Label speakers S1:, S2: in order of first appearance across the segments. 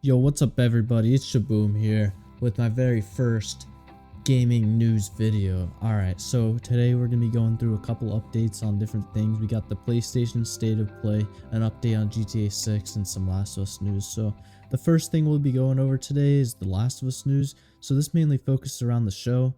S1: Yo, what's up everybody? It's Shaboom here with my very first gaming news video. Alright, so today we're going to be going through a couple updates on different things. We got the PlayStation State of Play, an update on GTA 6, and some Last of Us news. So the first thing we'll be going over today is the Last of Us news. So this mainly focuses around the show.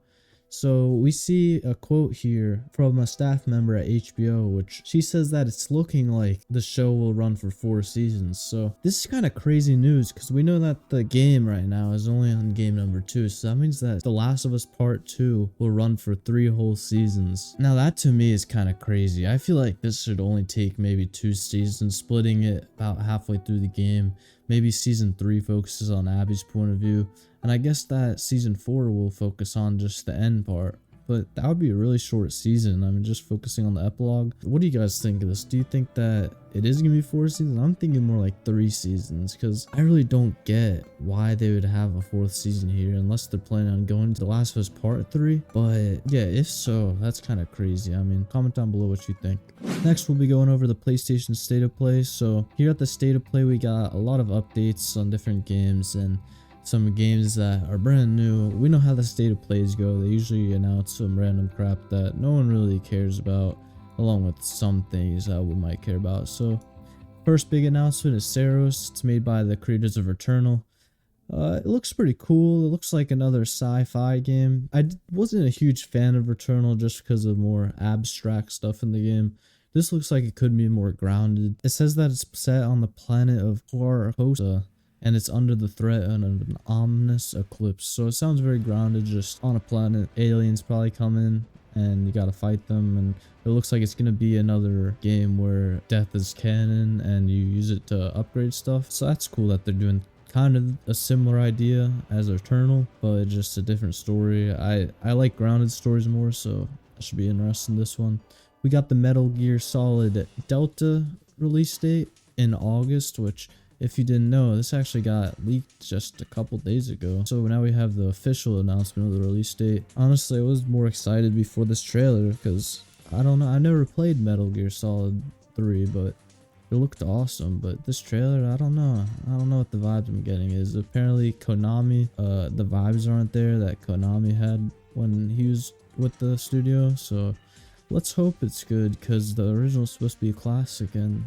S1: So we see a quote here from a staff member at HBO, which she says that it's looking like the show will run for 4 seasons. So this is kind of crazy news because we know that the game right now is only on game number 2. So that means that The Last of Us Part 2 will run for 3 whole seasons. Now that to me is kind of crazy. I feel like this should only take maybe 2 seasons, splitting it about halfway through the game. Maybe season 3 focuses on Abby's point of view. And I guess that season 4 will focus on just the end part. But that would be a really short season. I mean, just focusing on the epilogue. What do you guys think of this? Do you think that it is going to be 4 seasons? I'm thinking more like 3 seasons. Because I really don't get why they would have a 4th season here. Unless they're planning on going to The Last of Us Part 3. But yeah, if so, that's kind of crazy. I mean, comment down below what you think. Next, we'll be going over the PlayStation State of Play. So here at the State of Play, we got a lot of updates on different games. And some games that are brand new. We know how the State of Plays go. They usually announce some random crap that no one really cares about, along with some things that we might care about. So first big announcement is Saros. It's made by the creators of Returnal. It looks pretty cool. It looks like another sci-fi game. I wasn't a huge fan of Returnal just because of more abstract stuff in the game. This looks like it could be more grounded. It says that it's set on the planet of Horikosa, and it's under the threat of an ominous eclipse. So it sounds very grounded, just on a planet. Aliens probably come in and you gotta fight them, and it looks like it's gonna be another game where death is canon and you use it to upgrade stuff. So that's cool that they're doing kind of a similar idea as Eternal, but just a different story. I like grounded stories more, so I should be interested in this one. We got the Metal Gear Solid Delta release date in August, which, if you didn't know, this actually got leaked just a couple days ago. So now we have the official announcement of the release date. Honestly, I was more excited before this trailer because, I don't know, I never played Metal Gear Solid 3, but it looked awesome. But this trailer, I don't know what the vibes I'm getting is. Apparently Konami, the vibes aren't there that Konami had when he was with the studio. So let's hope it's good, because the original is supposed to be a classic and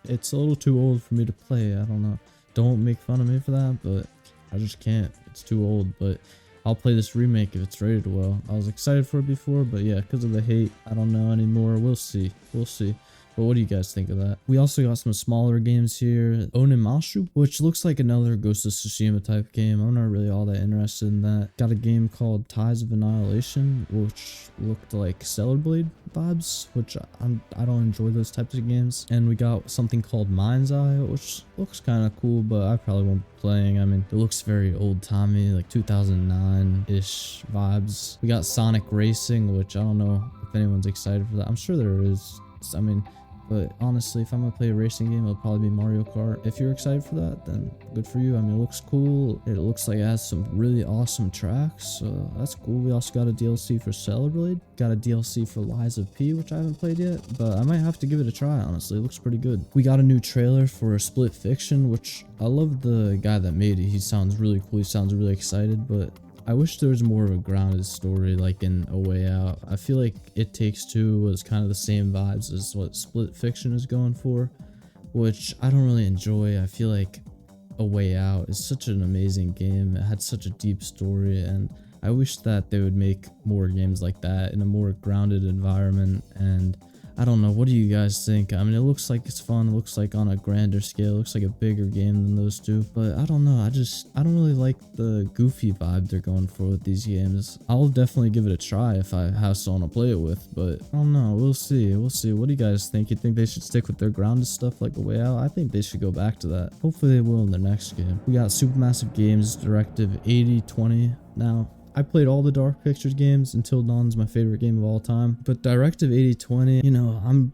S1: it's a little too old for me to play. I don't know. Don't make fun of me for that, but I just can't. It's too old, but I'll play this remake if it's rated well. I was excited for it before, but yeah, because of the hate, I don't know anymore. We'll see. We'll see. But what do you guys think of that? We also got some smaller games here. Onimashu, which looks like another Ghost of Tsushima type game. I'm not really all that interested in that. Got a game called Ties of Annihilation, which looked like Stellar Blade vibes, which I don't enjoy those types of games. And we got something called Mind's Eye, which looks kind of cool, but I probably won't be playing. I mean, it looks very old-timey, like 2009-ish vibes. We got Sonic Racing, which I don't know if anyone's excited for that. I'm sure there is. I mean, but honestly, if I'm gonna play a racing game, it'll probably be Mario Kart. If you're excited for that, then good for you. I mean, it looks cool. It looks like it has some really awesome tracks, so that's cool. We also got a DLC for Stellar Blade. Got a DLC for Lies of P, which I haven't played yet, but I might have to give it a try, honestly. It looks pretty good. We got a new trailer for Split Fiction, which I love the guy that made it. He sounds really cool. He sounds really excited, but I wish there was more of a grounded story, like in A Way Out. I feel like It Takes Two was kind of the same vibes as what Split Fiction is going for, which I don't really enjoy. I feel like A Way Out is such an amazing game. It had such a deep story, and I wish that they would make more games like that in a more grounded environment. And I don't know, what do you guys think? I mean, it looks like it's fun. It looks like on a grander scale. It looks like a bigger game than those two. But I don't know. I don't really like the goofy vibe they're going for with these games. I'll definitely give it a try if I have someone to play it with. But I don't know. We'll see. We'll see. What do you guys think? You think they should stick with their grounded stuff like A Way Out? I think they should go back to that. Hopefully they will in their next game. We got Supermassive Games Directive 8020 now. I played all the Dark Pictures games. Until Dawn's my favorite game of all time. But Directive 8020, you know, I'm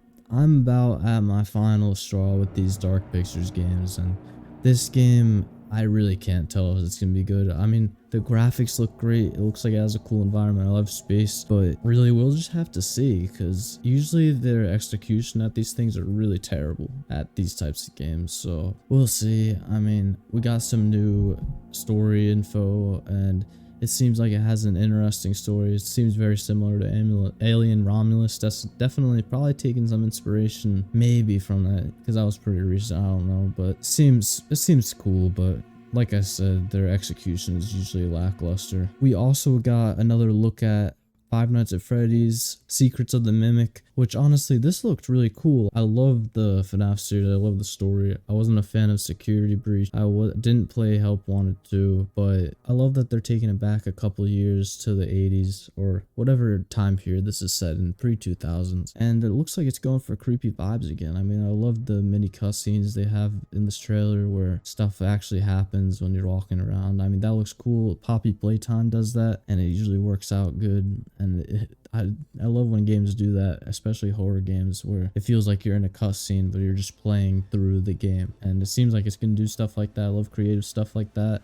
S1: about at my final straw with these Dark Pictures games, and this game I really can't tell if it's gonna be good. I mean, the graphics look great. It looks like it has a cool environment. I love space, but really we'll just have to see, because usually their execution at these things are really terrible at these types of games. So we'll see. I mean, we got some new story info, and it seems like it has an interesting story. It seems very similar to Alien Romulus. That's definitely probably taking some inspiration maybe from that, because that was pretty recent. I don't know, but it seems cool. But like I said, their execution is usually lackluster. We also got another look at Five Nights at Freddy's Secrets of the Mimic, which honestly, this looked really cool. I love the FNAF series. I love the story. I wasn't a fan of Security Breach. Didn't play Help Wanted to, but I love that they're taking it back a couple years to the 80s or whatever time period this is set in, pre-2000s. And it looks like it's going for creepy vibes again. I mean, I love the mini cutscenes they have in this trailer where stuff actually happens when you're walking around. I mean, that looks cool. Poppy Playtime does that, and it usually works out good. And I love when games do that, especially horror games, where it feels like you're in a cutscene, but you're just playing through the game. And it seems like it's gonna do stuff like that. I love creative stuff like that.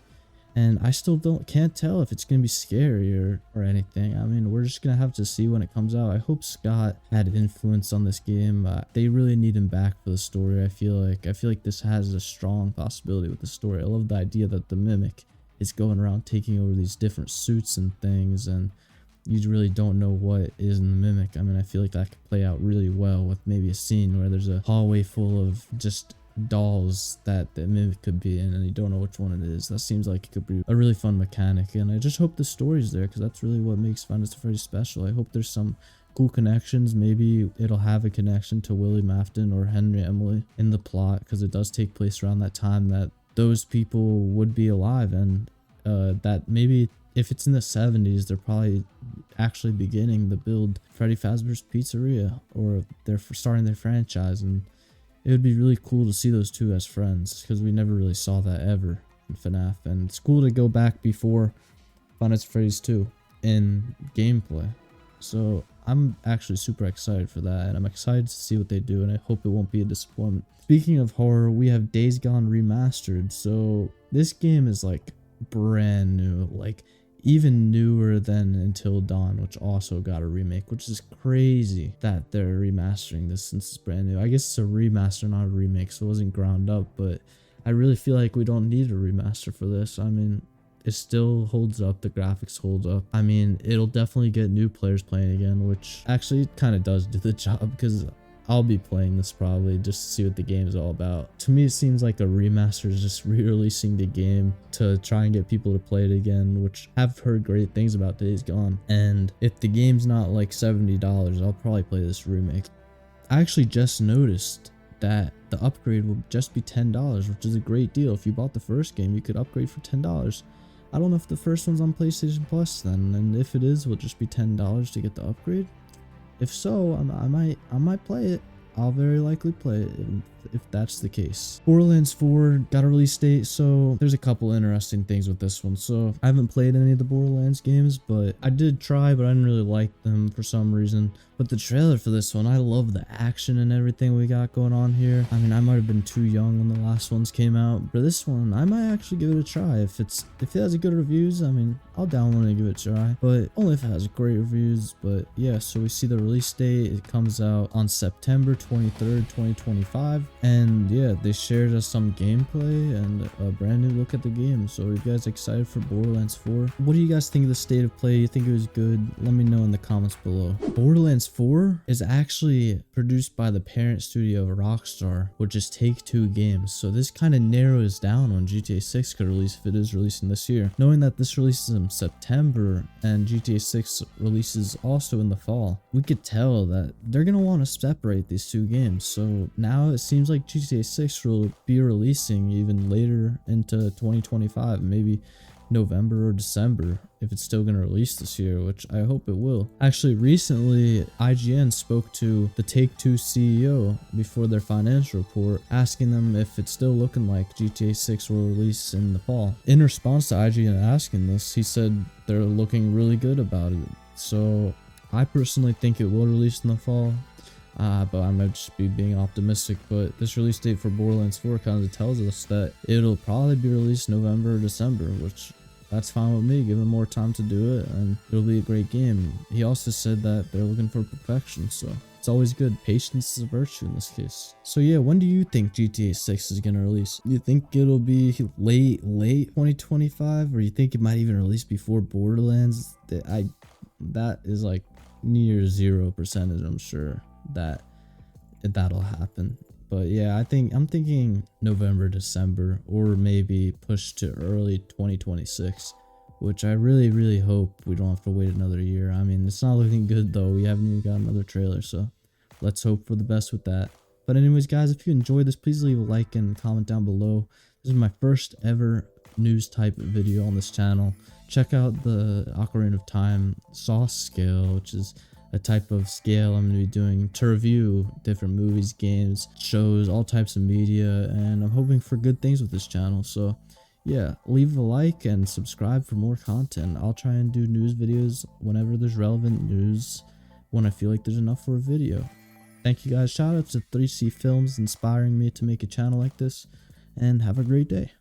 S1: And I still can't tell if it's gonna be scary or anything. I mean, we're just gonna have to see when it comes out. I hope Scott had an influence on this game. They really need him back for the story. I feel like this has a strong possibility with the story. I love the idea that the Mimic is going around taking over these different suits and things, and you really don't know what is in the Mimic. I mean, I feel like that could play out really well with maybe a scene where there's a hallway full of just dolls that the Mimic could be in, and you don't know which one it is. That seems like it could be a really fun mechanic, and I just hope the story's there, because that's really what makes Five Nights at Freddy's special. I hope there's some cool connections. Maybe it'll have a connection to Willie Mafton or Henry Emily in the plot, because it does take place around that time that those people would be alive, and that maybe if it's in the 70s, they're probably actually beginning to build Freddy Fazbear's Pizzeria, or they're starting their franchise, and it would be really cool to see those two as friends, because we never really saw that ever in FNAF, and it's cool to go back before Five Nights at Freddy's 2 in gameplay. So I'm actually super excited for that, and I'm excited to see what they do, and I hope it won't be a disappointment. Speaking of horror, we have Days Gone Remastered. So this game is like brand new, like even newer than Until Dawn, which also got a remake, which is crazy that they're remastering this since it's brand new. I guess it's a remaster, not a remake, so it wasn't ground up, but I really feel like we don't need a remaster for this. I mean, it still holds up, the graphics hold up. I mean, it'll definitely get new players playing again, which actually kind of does do the job, because I'll be playing this probably just to see what the game is all about. To me, it seems like a remaster is just re-releasing the game to try and get people to play it again, which I've heard great things about Days Gone. And if the game's not like $70, I'll probably play this remake. I actually just noticed that the upgrade will just be $10, which is a great deal. If you bought the first game, you could upgrade for $10. I don't know if the first one's on PlayStation Plus then, and if it is, will just be $10 to get the upgrade. If so, I might play it. I'll very likely play it if that's the case. Borderlands 4 got a release date, so there's a couple interesting things with this one. So I haven't played any of the Borderlands games, but I did try, but I didn't really like them for some reason. But the trailer for this one, I love the action and everything we got going on here. I mean, I might have been too young when the last ones came out, but this one, I might actually give it a try. If it has good reviews, I mean, I'll download it and give it a try, but only if it has great reviews. But yeah, so we see the release date. It comes out on September 23rd, 2025. And yeah, they shared us some gameplay and a brand new look at the game. So are you guys excited for Borderlands 4? What do you guys think of the state of play? You think it was good? Let me know in the comments below. Borderlands 4 is actually produced by the parent studio of Rockstar, which is Take-Two Games. So this kind of narrows down when GTA 6 could release if it is releasing this year. Knowing that this releases in September and GTA 6 releases also in the fall, we could tell that they're going to want to separate these two games. So now it seems like GTA 6 will be releasing even later into 2025, maybe November or December, if it's still going to release this year, which I hope it will. Actually, recently IGN spoke to the Take-Two CEO before their financial report, asking them if it's still looking like GTA 6 will release in the fall. In response to IGN asking this, he said they're looking really good about it. So I personally think it will release in the fall. But I might just be being optimistic. But this release date for Borderlands 4 kind of tells us that it'll probably be released November or December, which that's fine with me, give them more time to do it, and it'll be a great game. He also said that they're looking for perfection, so it's always good. Patience is a virtue in this case. So yeah, when do you think GTA 6 is gonna release? You think it'll be late 2025, or you think it might even release before Borderlands? That is like near 0%, I'm sure that that'll happen. But yeah, I'm thinking November, December, or maybe push to early 2026, which I really hope we don't have to wait another year. I mean, it's not looking good though. We haven't even got another trailer, so let's hope for the best with that. But anyways, guys, if you enjoyed this, please leave a like and comment down below. This is my first ever news type video on this channel. Check out the Ocarina of Time sauce scale, which is a type of scale I'm going to be doing to review different movies, games, shows, all types of media, and I'm hoping for good things with this channel. So yeah, leave a like and subscribe for more content. I'll try and do news videos whenever there's relevant news, when I feel like there's enough for a video. Thank you guys. Shout out to 3C Films inspiring me to make a channel like this, and have a great day.